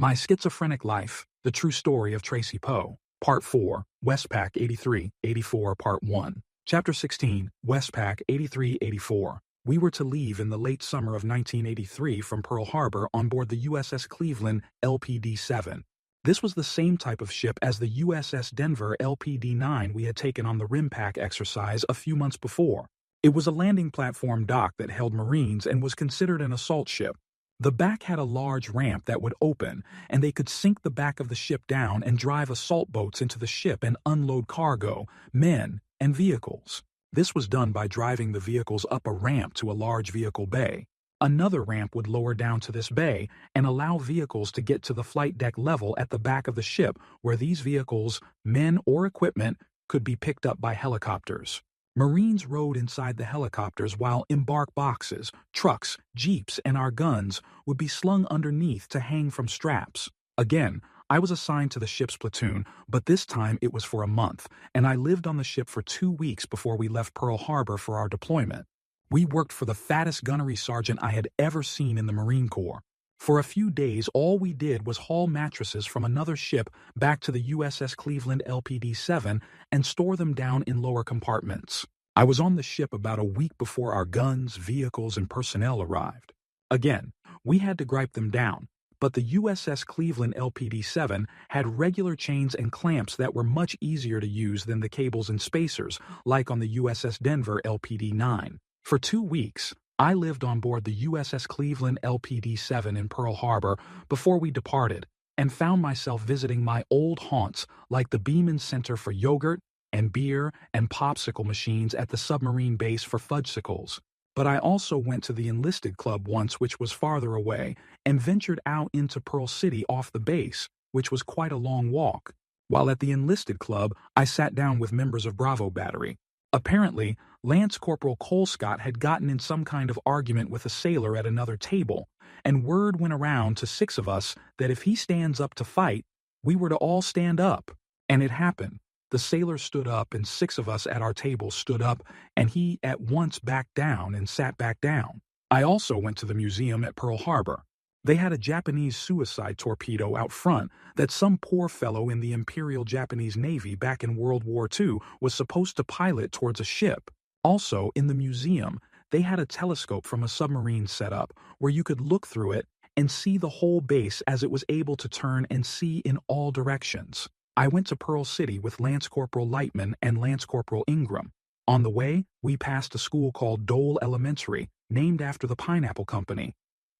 My Schizophrenic Life, The True Story of Tracy Poe, Part 4, WestPac 83-84, Part 1. Chapter 16, WestPac 83-84. We were to leave in the late summer of 1983 from Pearl Harbor on board the USS Cleveland LPD-7. This was the same type of ship as the USS Denver LPD-9 we had taken on the RIMPAC exercise a few months before. It was a landing platform dock that held Marines and was considered an assault ship. The back had a large ramp that would open, and they could sink the back of the ship down and drive assault boats into the ship and unload cargo, men, and vehicles. This was done by driving the vehicles up a ramp to a large vehicle bay. Another ramp would lower down to this bay and allow vehicles to get to the flight deck level at the back of the ship where these vehicles, men or equipment, could be picked up by helicopters. Marines rode inside the helicopters while embark boxes, trucks, jeeps, and our guns would be slung underneath to hang from straps. Again, I was assigned to the ship's platoon, but this time it was for a month, and I lived on the ship for 2 weeks before we left Pearl Harbor for our deployment. We worked for the fattest gunnery sergeant I had ever seen in the Marine Corps. For a few days, all we did was haul mattresses from another ship back to the USS Cleveland LPD-7 and store them down in lower compartments. I was on the ship about a week before our guns, vehicles, and personnel arrived. Again, we had to gripe them down, but the USS Cleveland LPD-7 had regular chains and clamps that were much easier to use than the cables and spacers, like on the USS Denver LPD-9. For 2 weeks, I lived on board the USS Cleveland LPD-7 in Pearl Harbor before we departed, and found myself visiting my old haunts like the Beeman Center for yogurt and beer and popsicle machines at the submarine base for fudgesicles. But I also went to the Enlisted Club once, which was farther away, and ventured out into Pearl City off the base, which was quite a long walk. While at the Enlisted Club, I sat down with members of Bravo Battery. Apparently, Lance Corporal Colescott had gotten in some kind of argument with a sailor at another table, and word went around to 6 of us that if he stands up to fight, we were to all stand up. And it happened. The sailor stood up, and 6 of us at our table stood up, and he at once backed down and sat back down. I also went to the museum at Pearl Harbor. They had a Japanese suicide torpedo out front that some poor fellow in the Imperial Japanese Navy back in World War II was supposed to pilot towards a ship. Also, in the museum, they had a telescope from a submarine set up where you could look through it and see the whole base as it was able to turn and see in all directions. I went to Pearl City with Lance Corporal Lightman and Lance Corporal Ingram. On the way, we passed a school called Dole Elementary, named after the Pineapple Company.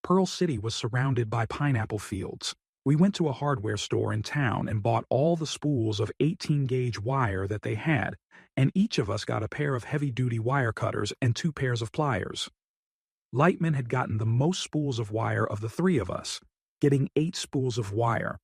Pearl City was surrounded by pineapple fields. We went to a hardware store in town and bought all the spools of 18-gauge wire that they had, and each of us got a pair of heavy-duty wire cutters and 2 pairs of pliers. Lightman had gotten the most spools of wire of the 3 of us, getting 8 spools of wire.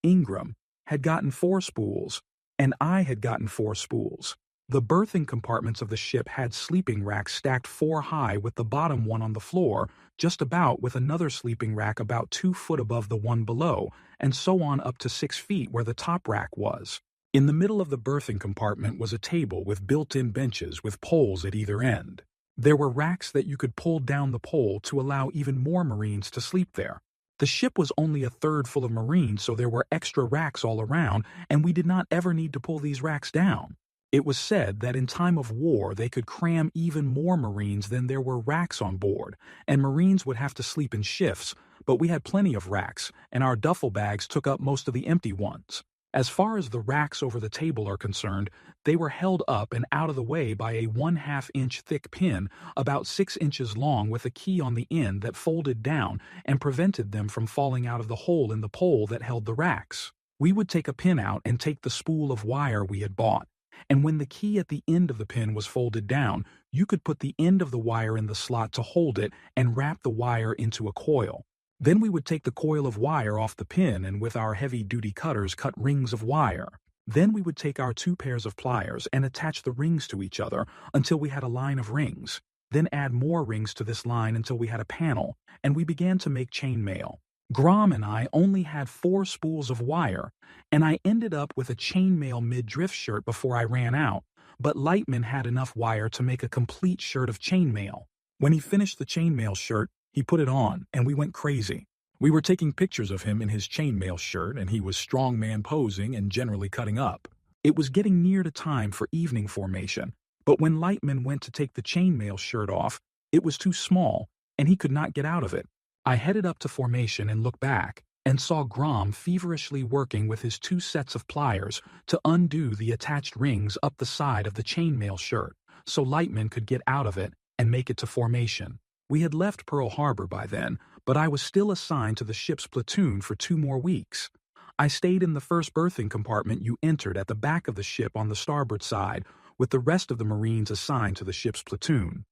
Ingram, had gotten 4 spools, and I had gotten 4 spools. The berthing compartments of the ship had sleeping racks stacked 4 high with the bottom one on the floor, just about with another sleeping rack about 2 foot above the one below, and so on up to 6 feet where the top rack was. In the middle of the berthing compartment was a table with built-in benches with poles at either end. There were racks that you could pull down the pole to allow even more Marines to sleep there. The ship was only a third full of Marines, so there were extra racks all around, and we did not ever need to pull these racks down. It was said that in time of war they could cram even more Marines than there were racks on board, and Marines would have to sleep in shifts, but we had plenty of racks, and our duffel bags took up most of the empty ones. As far as the racks over the table are concerned, they were held up and out of the way by a 1/2-inch thick pin about 6 inches long with a key on the end that folded down and prevented them from falling out of the hole in the pole that held the racks. We would take a pin out and take the spool of wire we had bought, and when the key at the end of the pin was folded down, you could put the end of the wire in the slot to hold it and wrap the wire into a coil. Then we would take the coil of wire off the pin and with our heavy-duty cutters cut rings of wire. Then we would take our 2 pairs of pliers and attach the rings to each other until we had a line of rings. Then add more rings to this line until we had a panel, and we began to make chainmail. Grom and I only had 4 spools of wire, and I ended up with a chainmail mid-drift shirt before I ran out, but Lightman had enough wire to make a complete shirt of chainmail. When he finished the chainmail shirt, he put it on, and we went crazy. We were taking pictures of him in his chainmail shirt, and he was strongman posing and generally cutting up. It was getting near to time for evening formation, but when Lightman went to take the chainmail shirt off, it was too small, and he could not get out of it. I headed up to formation and looked back, and saw Grom feverishly working with his 2 sets of pliers to undo the attached rings up the side of the chainmail shirt, so Lightman could get out of it and make it to formation. We had left Pearl Harbor by then, but I was still assigned to the ship's platoon for 2 more weeks. I stayed in the first berthing compartment you entered at the back of the ship on the starboard side, with the rest of the Marines assigned to the ship's platoon.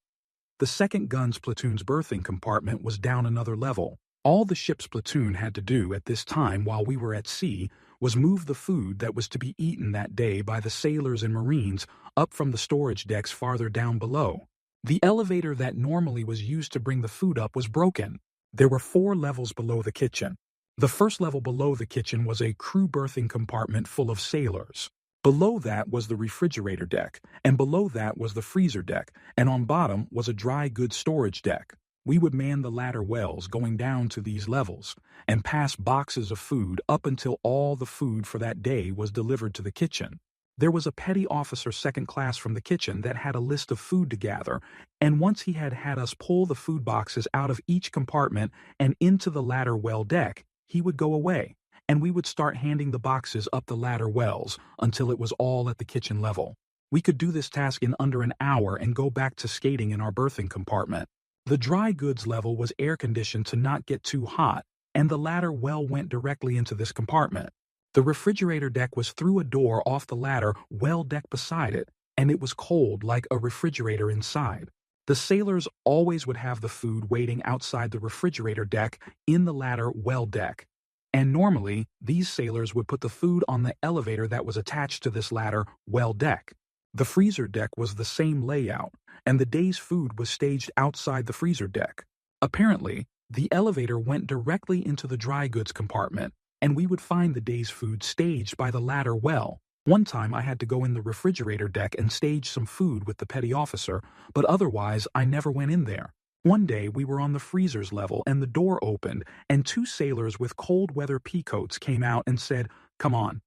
The second gun's platoon's berthing compartment was down another level. All the ship's platoon had to do at this time while we were at sea was move the food that was to be eaten that day by the sailors and Marines up from the storage decks farther down below. The elevator that normally was used to bring the food up was broken. There were 4 levels below the kitchen. The first level below the kitchen was a crew berthing compartment full of sailors. Below that was the refrigerator deck, and below that was the freezer deck, and on bottom was a dry goods storage deck. We would man the ladder wells going down to these levels, and pass boxes of food up until all the food for that day was delivered to the kitchen. There was a petty officer second class from the kitchen that had a list of food to gather, and once he had had us pull the food boxes out of each compartment and into the ladder well deck, he would go away, and we would start handing the boxes up the ladder wells until it was all at the kitchen level. We could do this task in under an hour and go back to skating in our berthing compartment. The dry goods level was air-conditioned to not get too hot, and the ladder well went directly into this compartment. The refrigerator deck was through a door off the ladder well deck beside it, and it was cold like a refrigerator inside. The sailors always would have the food waiting outside the refrigerator deck in the ladder well deck. And normally, these sailors would put the food on the elevator that was attached to this ladder well deck. The freezer deck was the same layout, and the day's food was staged outside the freezer deck. Apparently, the elevator went directly into the dry goods compartment, and we would find the day's food staged by the ladder well. One time I had to go in the refrigerator deck and stage some food with the petty officer, but otherwise I never went in there. One day we were on the freezer's level and the door opened, and 2 sailors with cold weather peacoats came out and said, "Come on."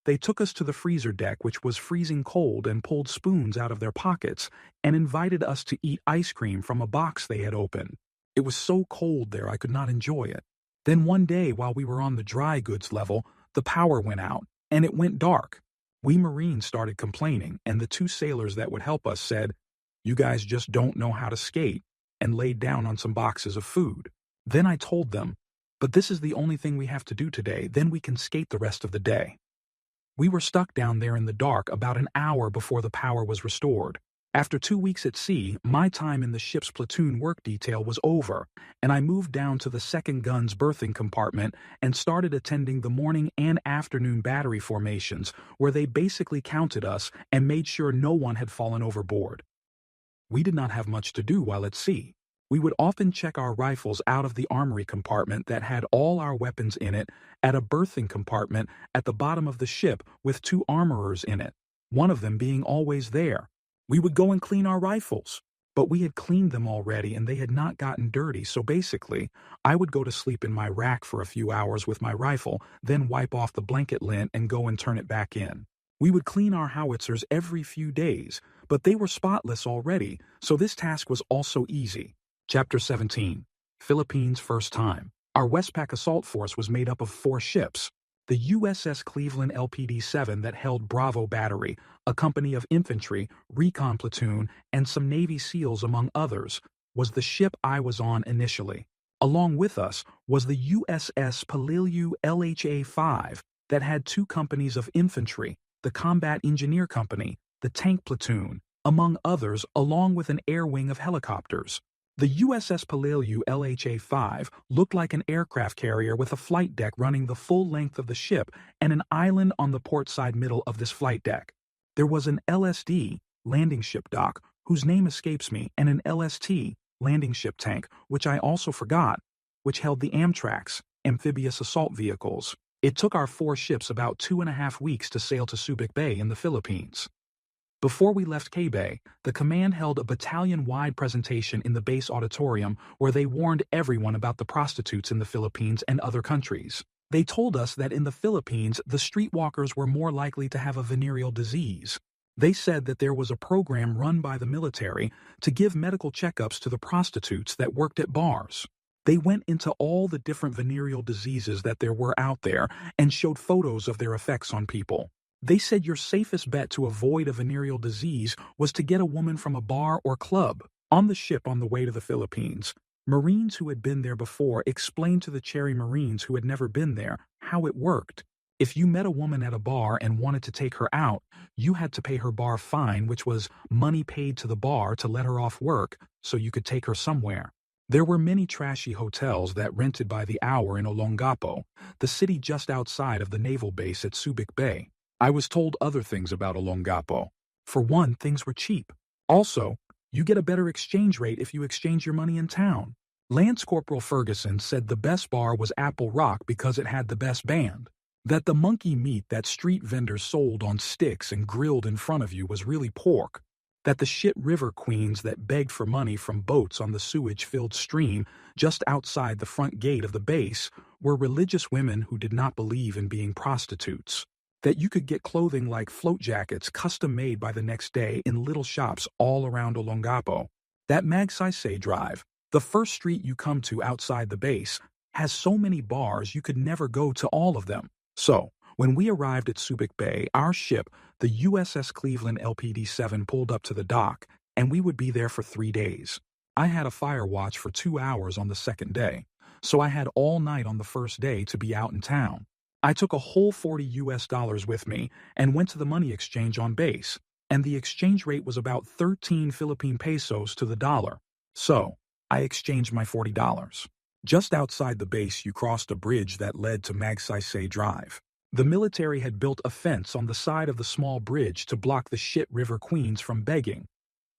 They took us to the freezer deck, which was freezing cold, and pulled spoons out of their pockets and invited us to eat ice cream from a box they had opened. It was so cold there I could not enjoy it. Then one day while we were on the dry goods level, the power went out, and it went dark. We Marines started complaining, and the 2 sailors that would help us said, "You guys just don't know how to skate," and laid down on some boxes of food. Then I told them, "But this is the only thing we have to do today, then we can skate the rest of the day." We were stuck down there in the dark about an hour before the power was restored. After 2 weeks at sea, my time in the ship's platoon work detail was over, and I moved down to the second gun's berthing compartment and started attending the morning and afternoon battery formations, where they basically counted us and made sure no one had fallen overboard. We did not have much to do while at sea. We would often check our rifles out of the armory compartment that had all our weapons in it at a berthing compartment at the bottom of the ship with 2 armorers in it, one of them being always there. We would go and clean our rifles, but we had cleaned them already and they had not gotten dirty, so basically, I would go to sleep in my rack for a few hours with my rifle, then wipe off the blanket lint and go and turn it back in. We would clean our howitzers every few days, but they were spotless already, so this task was also easy. Chapter 17. Philippines First Time. Our WestPac assault force was made up of 4 ships. The USS Cleveland LPD-7 that held Bravo Battery, a company of infantry, recon platoon, and some Navy SEALs among others, was the ship I was on initially. Along with us was the USS Palilu LHA-5 that had 2 companies of infantry, the Combat Engineer Company, the Tank Platoon, among others, along with an air wing of helicopters. The USS Palilu LHA-5 looked like an aircraft carrier with a flight deck running the full length of the ship and an island on the port side middle of this flight deck. There was an LSD, landing ship dock, whose name escapes me, and an LST, landing ship tank, which I also forgot, which held the Amtracs, amphibious assault vehicles. It took our 4 ships about 2.5 weeks to sail to Subic Bay in the Philippines. Before we left K-Bay, the command held a battalion-wide presentation in the base auditorium where they warned everyone about the prostitutes in the Philippines and other countries. They told us that in the Philippines, the streetwalkers were more likely to have a venereal disease. They said that there was a program run by the military to give medical checkups to the prostitutes that worked at bars. They went into all the different venereal diseases that there were out there and showed photos of their effects on people. They said your safest bet to avoid a venereal disease was to get a woman from a bar or club. On the ship on the way to the Philippines, Marines who had been there before explained to the Cherry Marines who had never been there how it worked. If you met a woman at a bar and wanted to take her out, you had to pay her bar fine, which was money paid to the bar to let her off work so you could take her somewhere. There were many trashy hotels that rented by the hour in Olongapo, the city just outside of the naval base at Subic Bay. I was told other things about Olongapo. For one, things were cheap. Also, you get a better exchange rate if you exchange your money in town. Lance Corporal Ferguson said the best bar was Apple Rock because it had the best band. That the monkey meat that street vendors sold on sticks and grilled in front of you was really pork. That the shit river queens that begged for money from boats on the sewage-filled stream just outside the front gate of the base were religious women who did not believe in being prostitutes. That you could get clothing like float jackets custom-made by the next day in little shops all around Olongapo. That Magsaysay Drive, the first street you come to outside the base, has so many bars you could never go to all of them. So, when we arrived at Subic Bay, our ship, the USS Cleveland LPD-7, pulled up to the dock, and we would be there for 3 days. I had a fire watch for 2 hours on the second day, so I had all night on the first day to be out in town. I took a whole $40 with me and went to the money exchange on base, and the exchange rate was about 13 Philippine pesos to the dollar. So, I exchanged my $40. Just outside the base, you crossed a bridge that led to Magsaysay Drive. The military had built a fence on the side of the small bridge to block the shit river queens from begging.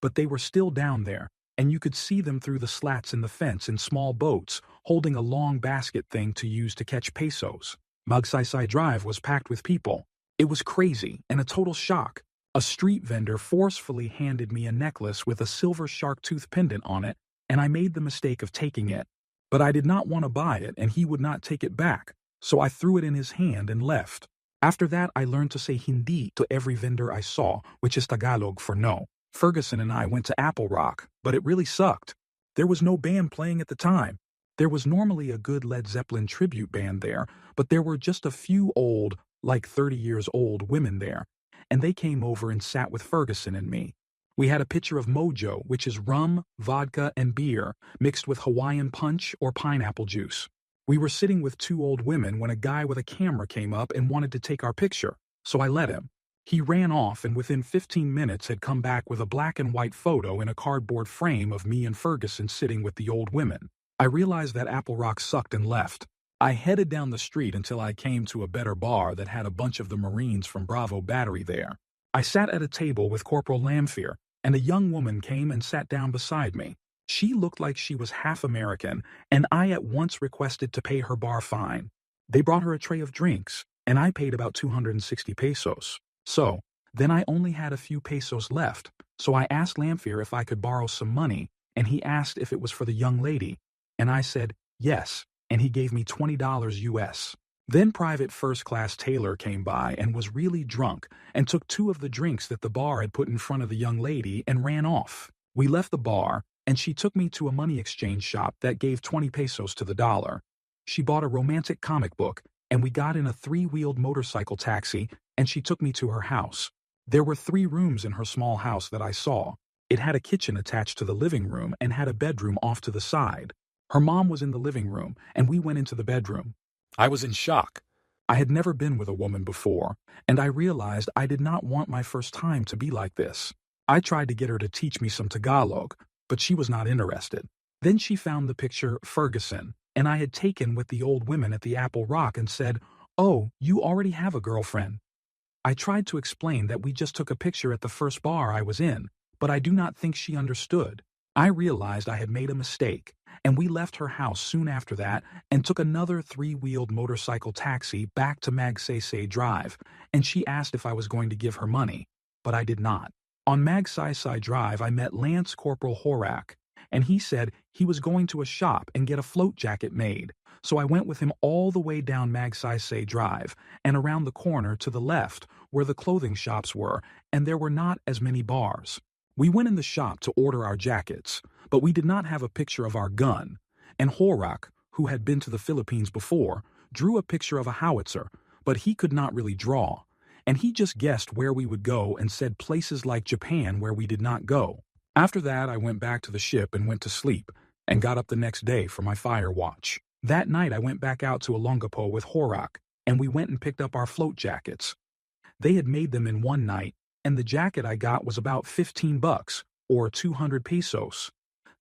But they were still down there, and you could see them through the slats in the fence in small boats, holding a long basket thing to use to catch pesos. Magsaysay Drive was packed with people. It was crazy and a total shock. A street vendor forcefully handed me a necklace with a silver shark tooth pendant on it, and I made the mistake of taking it. But I did not want to buy it, and he would not take it back, so I threw it in his hand and left. After that, I learned to say Hindi to every vendor I saw, which is Tagalog for no. Ferguson and I went to Apple Rock, but it really sucked. There was no band playing at the time. There was normally a good Led Zeppelin tribute band there, but there were just a few old, like 30 years old women there, and they came over and sat with Ferguson and me. We had a pitcher of mojo, which is rum, vodka, and beer, mixed with Hawaiian punch or pineapple juice. We were sitting with 2 old women when a guy with a camera came up and wanted to take our picture, so I let him. He ran off and within 15 minutes had come back with a black and white photo in a cardboard frame of me and Ferguson sitting with the old women. I realized that Apple Rock sucked and left. I headed down the street until I came to a better bar that had a bunch of the Marines from Bravo Battery there. I sat at a table with Corporal Lamphere, and a young woman came and sat down beside me. She looked like she was half American, and I at once requested to pay her bar fine. They brought her a tray of drinks, and I paid about 260 pesos. So, then I only had a few pesos left, so I asked Lamphere if I could borrow some money, and he asked if it was for the young lady, and I said, yes, and he gave me $20 US. Then Private First Class Taylor came by and was really drunk and took 2 of the drinks that the bar had put in front of the young lady and ran off. We left the bar, and she took me to a money exchange shop that gave 20 pesos to the dollar. She bought a romantic comic book, and we got in a 3-wheeled motorcycle taxi, and she took me to her house. There were 3 rooms in her small house that I saw. It had a kitchen attached to the living room and had a bedroom off to the side. Her mom was in the living room, and we went into the bedroom. I was in shock. I had never been with a woman before, and I realized I did not want my first time to be like this. I tried to get her to teach me some Tagalog, but she was not interested. Then she found the picture Ferguson, and I had taken with the old women at the Apple Rock and said, "Oh, you already have a girlfriend." I tried to explain that we just took a picture at the first bar I was in, but I do not think she understood. I realized I had made a mistake, and we left her house soon after that and took another 3-wheeled motorcycle taxi back to Magsaysay Drive, and she asked if I was going to give her money, but I did not. On Magsaysay Drive, I met Lance Corporal Horak, and he said he was going to a shop and get a float jacket made, so I went with him all the way down Magsaysay Drive and around the corner to the left where the clothing shops were, and there were not as many bars. We went in the shop to order our jackets, but we did not have a picture of our gun, and Horak, who had been to the Philippines before, drew a picture of a howitzer, but he could not really draw, and he just guessed where we would go and said places like Japan where we did not go. After that, I went back to the ship and went to sleep, and got up the next day for my fire watch. That night I went back out to Olongapo with Horak, and we went and picked up our float jackets. They had made them in one night, and the jacket I got was about $15, or 200 pesos.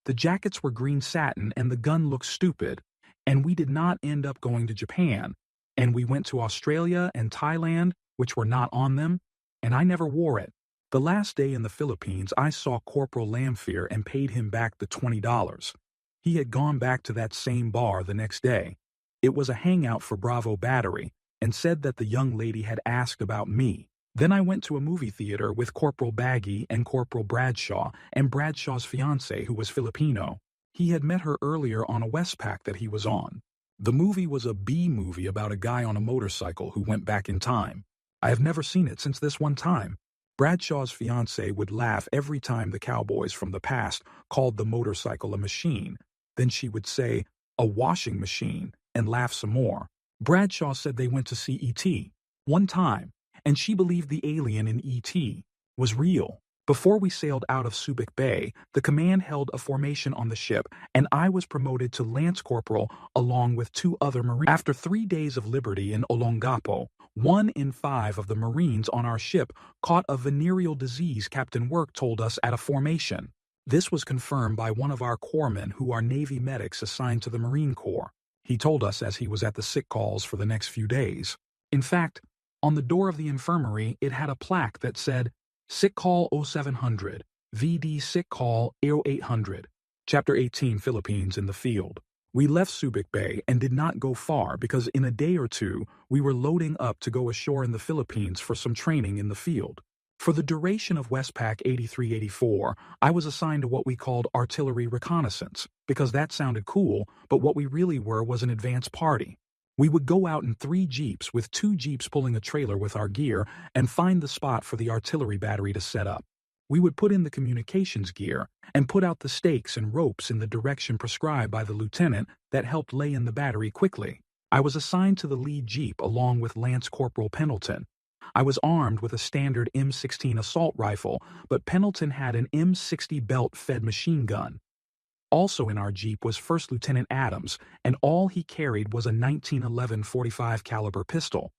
The jackets were green satin and the gun looked stupid, and we did not end up going to Japan, and we went to Australia and Thailand, which were not on them, and I never wore it. The last day in the Philippines, I saw Corporal Lamphere and paid him back the $20. He had gone back to that same bar the next day. It was a hangout for Bravo Battery, and said that the young lady had asked about me. Then I went to a movie theater with Corporal Baggy and Corporal Bradshaw and Bradshaw's fiancée, who was Filipino. He had met her earlier on a WestPac that he was on. The movie was a B movie about a guy on a motorcycle who went back in time. I have never seen it since this one time. Bradshaw's fiancée would laugh every time the cowboys from the past called the motorcycle a machine. Then she would say, "A washing machine," and laugh some more. Bradshaw said they went to see E.T. one time, and she believed the alien in E.T. was real. Before we sailed out of Subic Bay, the command held a formation on the ship, and I was promoted to Lance Corporal along with 2 other Marines. After 3 days of liberty in Olongapo, 1 in 5 of the Marines on our ship caught a venereal disease, Captain Work told us at a formation. This was confirmed by one of our corpsmen who are Navy medics assigned to the Marine Corps. He told us as he was at the sick calls for the next few days. In fact, on the door of the infirmary, it had a plaque that said, "Sick call 0700, VD sick call 0800. Chapter 18, Philippines in the Field. We left Subic Bay and did not go far because in a day or two, we were loading up to go ashore in the Philippines for some training in the field. For the duration of WestPac 83-84, I was assigned to what we called artillery reconnaissance, because that sounded cool, but what we really were was an advance party. We would go out in 3 jeeps with 2 jeeps pulling a trailer with our gear and find the spot for the artillery battery to set up. We would put in the communications gear and put out the stakes and ropes in the direction prescribed by the lieutenant that helped lay in the battery quickly. I was assigned to the lead jeep along with Lance Corporal Pendleton. I was armed with a standard M16 assault rifle, but Pendleton had an M60 belt-fed machine gun. Also in our jeep was First Lieutenant Adams, and all he carried was a 1911 .45 caliber pistol.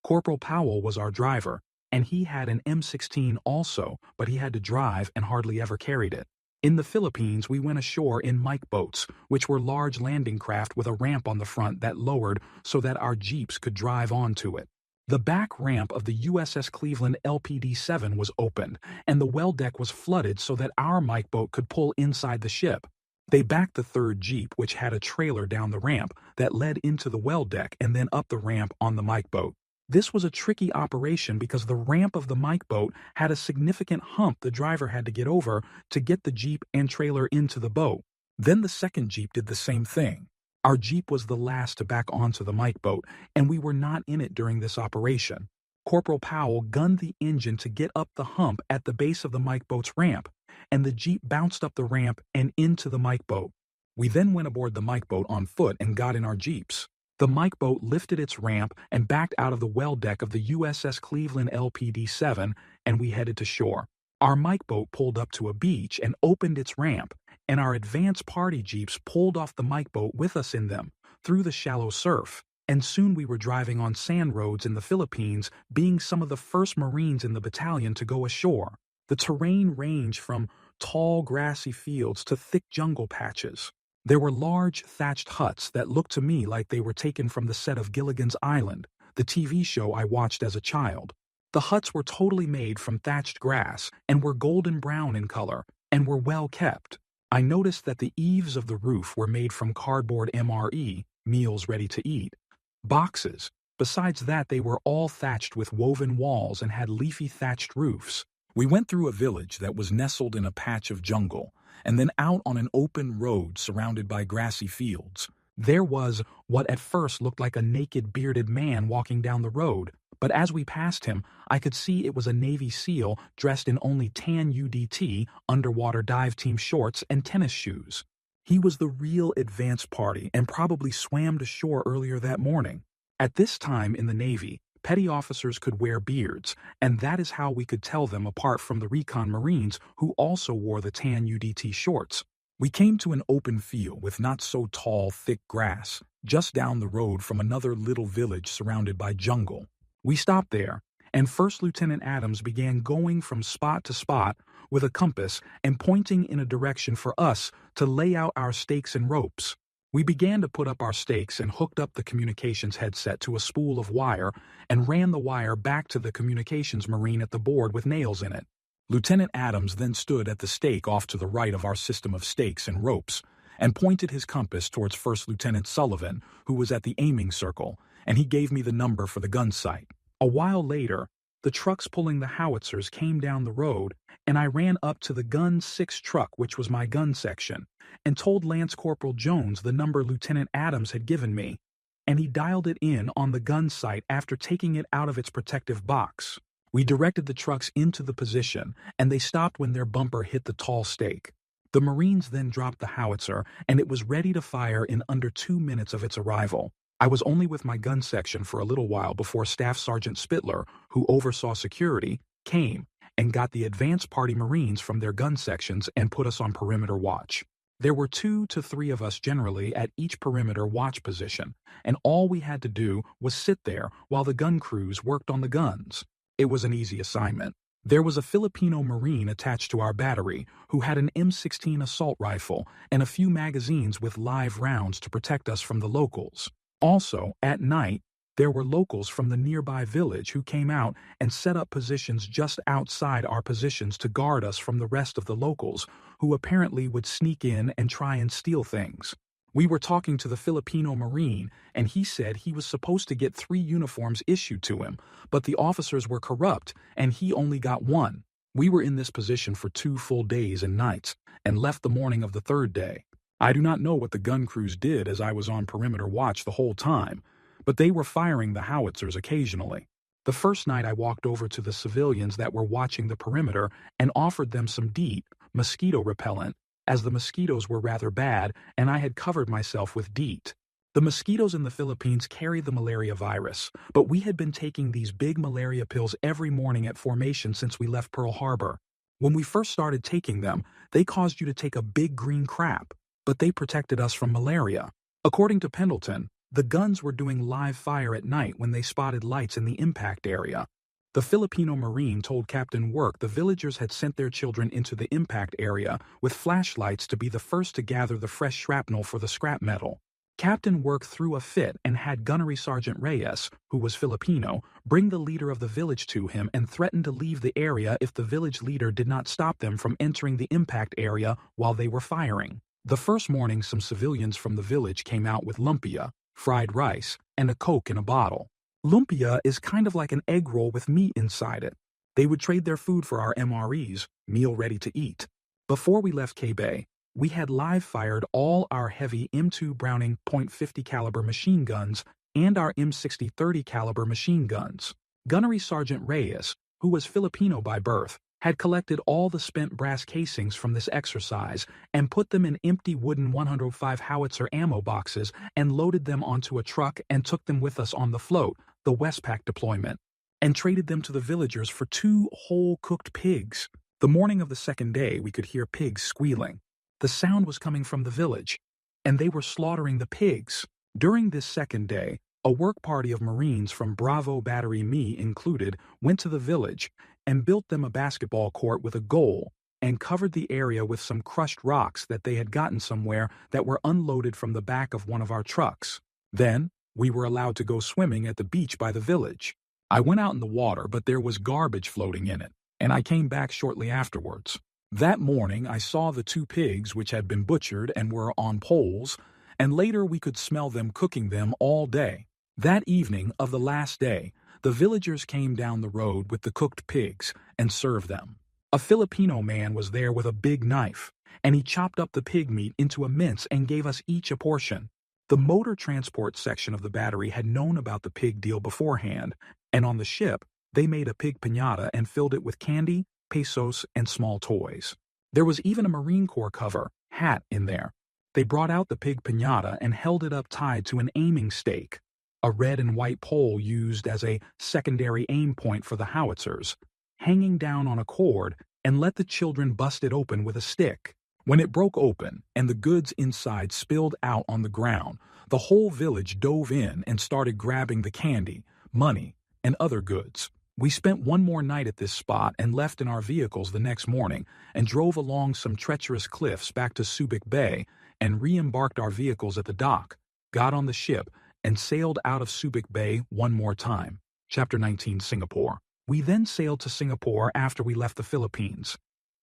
Corporal Powell was our driver, and he had an M16 also, but he had to drive and hardly ever carried it. In the Philippines, we went ashore in Mike boats, which were large landing craft with a ramp on the front that lowered so that our jeeps could drive onto it. The back ramp of the USS Cleveland LPD-7 was opened, and the well deck was flooded so that our Mike boat could pull inside the ship. They backed the 3rd jeep, which had a trailer down the ramp that led into the well deck and then up the ramp on the Mike boat. This was a tricky operation because the ramp of the Mike boat had a significant hump the driver had to get over to get the jeep and trailer into the boat. Then the 2nd jeep did the same thing. Our jeep was the last to back onto the Mike boat, and we were not in it during this operation. Corporal Powell gunned the engine to get up the hump at the base of the Mike boat's ramp, and the jeep bounced up the ramp and into the Mike boat. We then went aboard the Mike boat on foot and got in our jeeps. The Mike boat lifted its ramp and backed out of the well deck of the USS Cleveland LPD-7, and we headed to shore. Our Mike boat pulled up to a beach and opened its ramp, and our advance party jeeps pulled off the Mike boat with us in them, through the shallow surf, and soon we were driving on sand roads in the Philippines, being some of the first Marines in the battalion to go ashore. The terrain ranged from tall grassy fields to thick jungle patches. There were large thatched huts that looked to me like they were taken from the set of Gilligan's Island, the TV show I watched as a child. The huts were totally made from thatched grass and were golden brown in color and were well kept. I noticed that the eaves of the roof were made from cardboard MRE, meals ready to eat, boxes. Besides that, they were all thatched with woven walls and had leafy thatched roofs. We went through a village that was nestled in a patch of jungle, and then out on an open road surrounded by grassy fields. There was what at first looked like a naked bearded man walking down the road, but as we passed him, I could see it was a Navy SEAL dressed in only tan UDT, underwater dive team shorts, and tennis shoes. He was the real advance party and probably swam to shore earlier that morning. At this time in the Navy, petty officers could wear beards, and that is how we could tell them apart from the recon Marines who also wore the tan UDT shorts. We came to an open field with not so tall, thick grass, just down the road from another little village surrounded by jungle. We stopped there, and First Lieutenant Adams began going from spot to spot with a compass and pointing in a direction for us to lay out our stakes and ropes. We began to put up our stakes and hooked up the communications headset to a spool of wire and ran the wire back to the communications Marine at the board with nails in it. Lieutenant Adams then stood at the stake off to the right of our system of stakes and ropes and pointed his compass towards First Lieutenant Sullivan, who was at the aiming circle, and he gave me the number for the gun sight. A while later, the trucks pulling the howitzers came down the road, and I ran up to the Gun 6 truck, which was my gun section, and told Lance Corporal Jones the number Lieutenant Adams had given me, and he dialed it in on the gun sight after taking it out of its protective box. We directed the trucks into the position, and they stopped when their bumper hit the tall stake. The Marines then dropped the howitzer, and it was ready to fire in under 2 minutes of its arrival. I was only with my gun section for a little while before Staff Sergeant Spittler, who oversaw security, came and got the advance party Marines from their gun sections and put us on perimeter watch. There were 2 to 3 of us generally at each perimeter watch position, and all we had to do was sit there while the gun crews worked on the guns. It was an easy assignment. There was a Filipino Marine attached to our battery who had an M16 assault rifle and a few magazines with live rounds to protect us from the locals. Also, at night, there were locals from the nearby village who came out and set up positions just outside our positions to guard us from the rest of the locals, who apparently would sneak in and try and steal things. We were talking to the Filipino Marine, and he said he was supposed to get 3 uniforms issued to him, but the officers were corrupt, and he only got 1. We were in this position for 2 full days and nights, and left the morning of the 3rd day. I do not know what the gun crews did as I was on perimeter watch the whole time, but they were firing the howitzers occasionally. The first night I walked over to the civilians that were watching the perimeter and offered them some DEET, mosquito repellent, as the mosquitoes were rather bad and I had covered myself with DEET. The mosquitoes in the Philippines carry the malaria virus, but we had been taking these big malaria pills every morning at formation since we left Pearl Harbor. When we first started taking them, they caused you to take a big green crap, but they protected us from malaria. According to Pendleton, the guns were doing live fire at night when they spotted lights in the impact area. The Filipino Marine told Captain Work the villagers had sent their children into the impact area with flashlights to be the first to gather the fresh shrapnel for the scrap metal. Captain Work threw a fit and had Gunnery Sergeant Reyes, who was Filipino, bring the leader of the village to him and threatened to leave the area if the village leader did not stop them from entering the impact area while they were firing. The first morning, some civilians from the village came out with lumpia, fried rice, and a Coke in a bottle. Lumpia is kind of like an egg roll with meat inside it. They would trade their food for our MREs, meal ready to eat. Before we left K-Bay, we had live fired all our heavy M2 Browning .50 caliber machine guns and our M60 30 caliber machine guns. Gunnery Sergeant Reyes, who was Filipino by birth, had collected all the spent brass casings from this exercise and put them in empty wooden 105 howitzer ammo boxes and loaded them onto a truck and took them with us on the float, the WestPac deployment, and traded them to the villagers for 2 whole cooked pigs. The morning of the 2nd day, we could hear pigs squealing. The sound was coming from the village, and they were slaughtering the pigs. During this 2nd day, a work party of Marines from Bravo Battery, me included, went to the village and built them a basketball court with a goal and covered the area with some crushed rocks that they had gotten somewhere that were unloaded from the back of one of our trucks. Then, we were allowed to go swimming at the beach by the village. I went out in the water, but there was garbage floating in it, and I came back shortly afterwards. That morning, I saw the 2 pigs which had been butchered and were on poles, and later we could smell them cooking them all day. That evening of the last day, the villagers came down the road with the cooked pigs and served them. A Filipino man was there with a big knife, and he chopped up the pig meat into a mince and gave us each a portion. The motor transport section of the battery had known about the pig deal beforehand, and on the ship, they made a pig piñata and filled it with candy, pesos, and small toys. There was even a Marine Corps cover, hat, in there. They brought out the pig piñata and held it up tied to an aiming stake, a red and white pole used as a secondary aim point for the howitzers, hanging down on a cord, and let the children bust it open with a stick. When it broke open and the goods inside spilled out on the ground, the whole village dove in and started grabbing the candy, money, and other goods. We spent one more night at this spot and left in our vehicles the next morning and drove along some treacherous cliffs back to Subic Bay and re-embarked our vehicles at the dock, got on the ship, and sailed out of Subic Bay one more time. Chapter 19, Singapore. We then sailed to Singapore after we left the Philippines.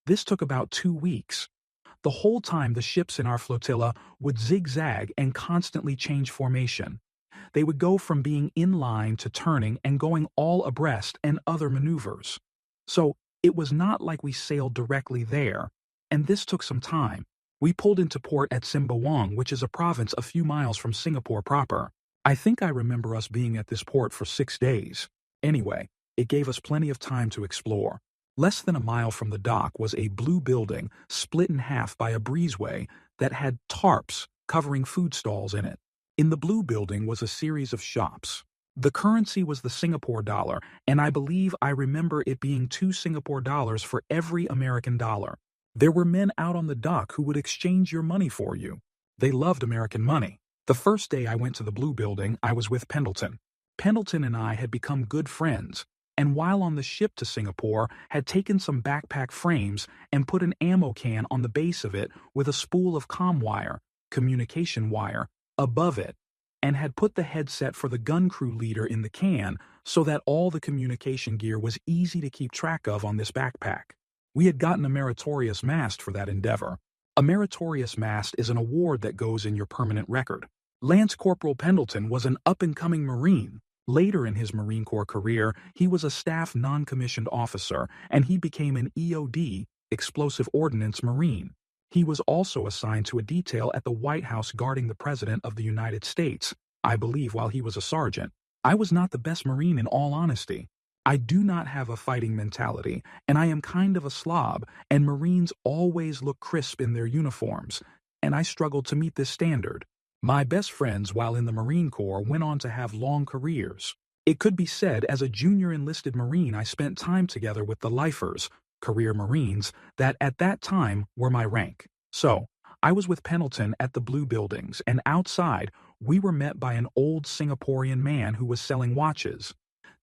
This took about 2 weeks. The whole time the ships in our flotilla would zigzag and constantly change formation. They would go from being in line to turning and going all abreast and other maneuvers. So it was not like we sailed directly there, and this took some time. We pulled into port at Sembawang, which is a province a few miles from Singapore proper. I think I remember us being at this port for 6 days. Anyway, it gave us plenty of time to explore. Less than a mile from the dock was a blue building split in half by a breezeway that had tarps covering food stalls in it. In the blue building was a series of shops. The currency was the Singapore dollar, and I believe I remember it being 2 Singapore dollars for every American dollar. There were men out on the dock who would exchange your money for you. They loved American money. The first day I went to the blue building, I was with Pendleton. Pendleton and I had become good friends, and while on the ship to Singapore, had taken some backpack frames and put an ammo can on the base of it with a spool of comm wire, communication wire, above it, and had put the headset for the gun crew leader in the can so that all the communication gear was easy to keep track of on this backpack. We had gotten a meritorious mast for that endeavor. A meritorious mast is an award that goes in your permanent record. Lance Corporal Pendleton was an up-and-coming Marine. Later in his Marine Corps career, he was a staff non-commissioned officer, and he became an EOD, Explosive Ordnance Marine. He was also assigned to a detail at the White House guarding the President of the United States, I believe while he was a sergeant. I was not the best Marine in all honesty. I do not have a fighting mentality, and I am kind of a slob, and Marines always look crisp in their uniforms, and I struggled to meet this standard. My best friends while in the Marine Corps went on to have long careers. It could be said as a junior enlisted Marine I spent time together with the lifers, career Marines, that at that time were my rank. So, I was with Pendleton at the blue buildings, and outside we were met by an old Singaporean man who was selling watches.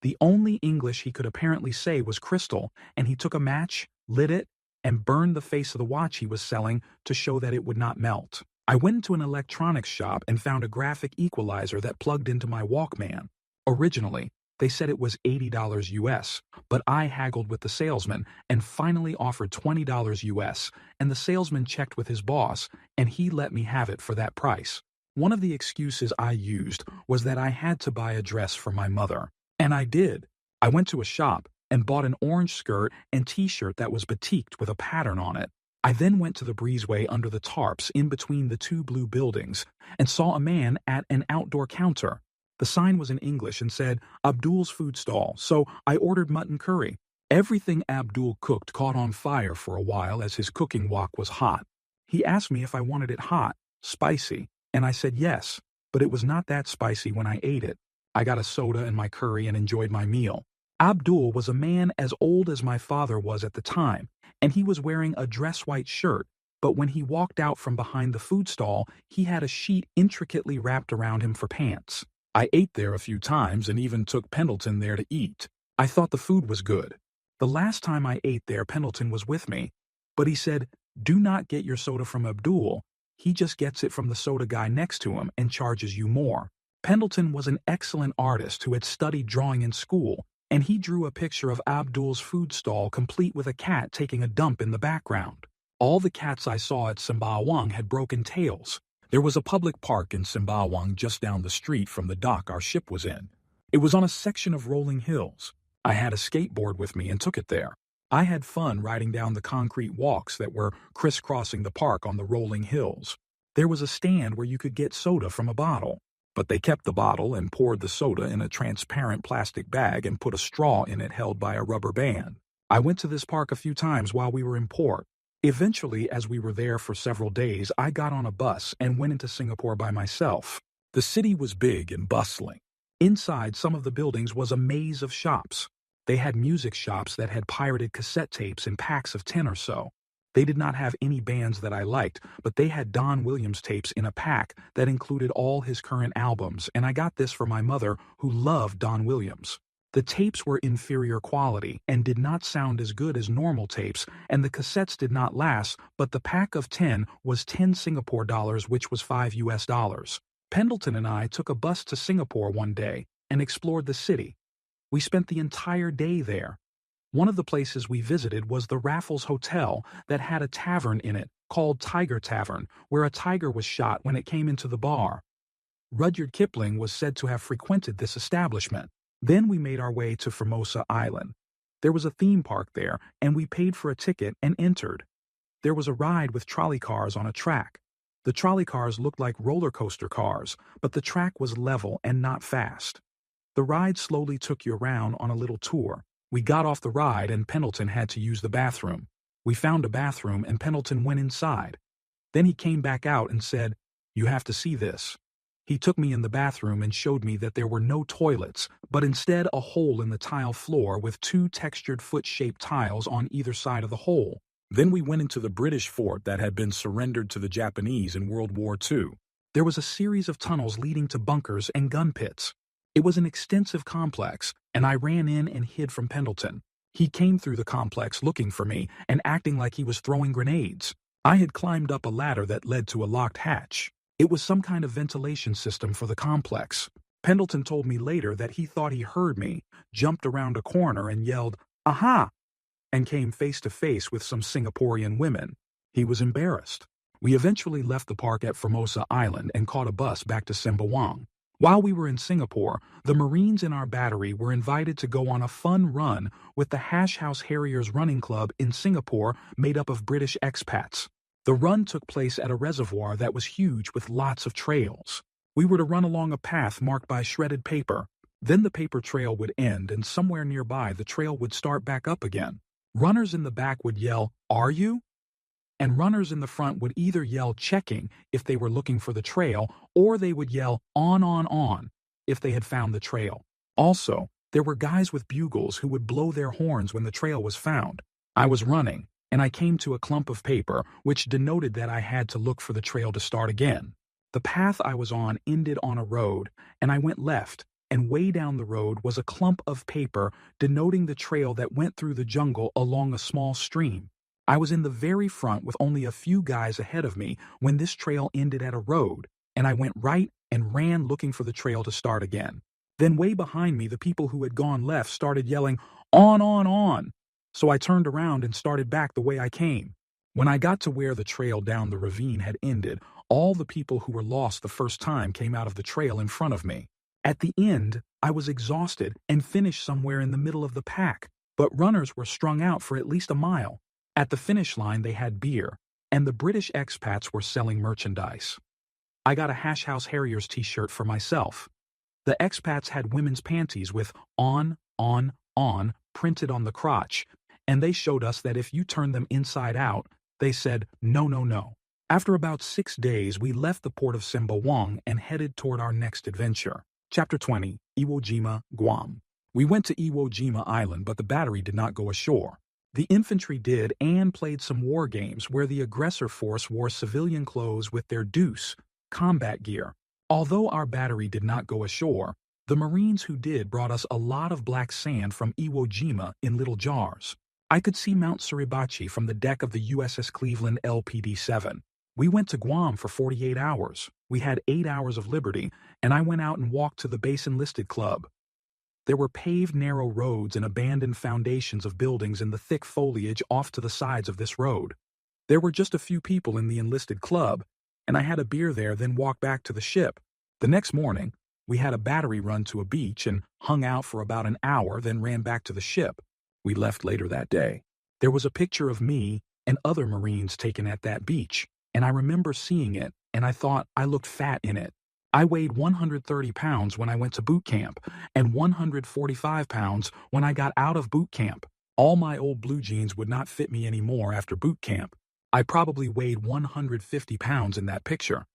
The only English he could apparently say was crystal, and he took a match, lit it, and burned the face of the watch he was selling to show that it would not melt. I went into an electronics shop and found a graphic equalizer that plugged into my Walkman. Originally, they said it was $80 US, but I haggled with the salesman and finally offered $20 US, and the salesman checked with his boss, and he let me have it for that price. One of the excuses I used was that I had to buy a dress for my mother. And I did. I went to a shop and bought an orange skirt and t-shirt that was baticked with a pattern on it. I then went to the breezeway under the tarps in between the 2 blue buildings and saw a man at an outdoor counter. The sign was in English and said, Abdul's food stall, so I ordered mutton curry. Everything Abdul cooked caught on fire for a while as his cooking wok was hot. He asked me if I wanted it hot, spicy, and I said yes, but it was not that spicy when I ate it. I got a soda and my curry and enjoyed my meal. Abdul was a man as old as my father was at the time, and he was wearing a dress-white shirt, but when he walked out from behind the food stall, he had a sheet intricately wrapped around him for pants. I ate there a few times and even took Pendleton there to eat. I thought the food was good. The last time I ate there, Pendleton was with me, but he said, do not get your soda from Abdul. He just gets it from the soda guy next to him and charges you more. Pendleton was an excellent artist who had studied drawing in school, and he drew a picture of Abdul's food stall complete with a cat taking a dump in the background. All the cats I saw at Sembawang had broken tails. There was a public park in Sembawang just down the street from the dock our ship was in. It was on a section of rolling hills. I had a skateboard with me and took it there. I had fun riding down the concrete walks that were crisscrossing the park on the rolling hills. There was a stand where you could get soda from a bottle, but they kept the bottle and poured the soda in a transparent plastic bag and put a straw in it held by a rubber band. I went to this park a few times while we were in port. Eventually, as we were there for several days, I got on a bus and went into Singapore by myself. The city was big and bustling. Inside some of the buildings was a maze of shops. They had music shops that had pirated cassette tapes in packs of 10 or so. They did not have any bands that I liked, but they had Don Williams tapes in a pack that included all his current albums, and I got this for my mother, who loved Don Williams. The tapes were inferior quality and did not sound as good as normal tapes, and the cassettes did not last, but the pack of 10 was 10 Singapore dollars, which was $5. Pendleton and I took a bus to Singapore one day and explored the city. We spent the entire day there. One of the places we visited was the Raffles Hotel that had a tavern in it called Tiger Tavern, where a tiger was shot when it came into the bar. Rudyard Kipling was said to have frequented this establishment. Then we made our way to Formosa Island. There was a theme park there, and we paid for a ticket and entered. There was a ride with trolley cars on a track. The trolley cars looked like roller coaster cars, but the track was level and not fast. The ride slowly took you around on a little tour. We got off the ride and Pendleton had to use the bathroom. We found a bathroom and Pendleton went inside. Then he came back out and said, "You have to see this." He took me in the bathroom and showed me that there were no toilets, but instead a hole in the tile floor with two textured foot-shaped tiles on either side of the hole. Then we went into the British fort that had been surrendered to the Japanese in World War II. There was a series of tunnels leading to bunkers and gun pits. It was an extensive complex, and I ran in and hid from Pendleton. He came through the complex looking for me and acting like he was throwing grenades. I had climbed up a ladder that led to a locked hatch. It was some kind of ventilation system for the complex. Pendleton told me later that he thought he heard me, jumped around a corner and yelled, "Aha!" and came face to face with some Singaporean women. He was embarrassed. We eventually left the park at Formosa Island and caught a bus back to Sembawang. While we were in Singapore, the Marines in our battery were invited to go on a fun run with the Hash House Harriers Running Club in Singapore made up of British expats. The run took place at a reservoir that was huge with lots of trails. We were to run along a path marked by shredded paper. Then the paper trail would end and somewhere nearby the trail would start back up again. Runners in the back would yell, "Are you?" And runners in the front would either yell checking if they were looking for the trail, or they would yell on if they had found the trail. Also, there were guys with bugles who would blow their horns when the trail was found. I was running, and I came to a clump of paper, which denoted that I had to look for the trail to start again. The path I was on ended on a road, and I went left, and way down the road was a clump of paper denoting the trail that went through the jungle along a small stream. I was in the very front with only a few guys ahead of me when this trail ended at a road, and I went right and ran looking for the trail to start again. Then way behind me, the people who had gone left started yelling, on. So I turned around and started back the way I came. When I got to where the trail down the ravine had ended, all the people who were lost the first time came out of the trail in front of me. At the end, I was exhausted and finished somewhere in the middle of the pack, but runners were strung out for at least a mile. At the finish line, they had beer, and the British expats were selling merchandise. I got a Hash House Harriers t-shirt for myself. The expats had women's panties with on printed on the crotch, and they showed us that if you turned them inside out, they said no. After about 6 days, we left the port of Sembawang and headed toward our next adventure. Chapter 20, Iwo Jima, Guam. We went to Iwo Jima Island, but the battery did not go ashore. The infantry did and played some war games where the aggressor force wore civilian clothes with their deuce, combat gear. Although our battery did not go ashore, the Marines who did brought us a lot of black sand from Iwo Jima in little jars. I could see Mount Suribachi from the deck of the USS Cleveland LPD-7. We went to Guam for 48 hours. We had 8 hours of liberty, and I went out and walked to the Base Enlisted Club. There were paved narrow roads and abandoned foundations of buildings in the thick foliage off to the sides of this road. There were just a few people in the enlisted club, and I had a beer there, then walked back to the ship. The next morning, we had a battery run to a beach and hung out for about an hour, then ran back to the ship. We left later that day. There was a picture of me and other Marines taken at that beach, and I remember seeing it, and I thought I looked fat in it. I weighed 130 pounds when I went to boot camp, and 145 pounds when I got out of boot camp. All my old blue jeans would not fit me anymore after boot camp. I probably weighed 150 pounds in that picture.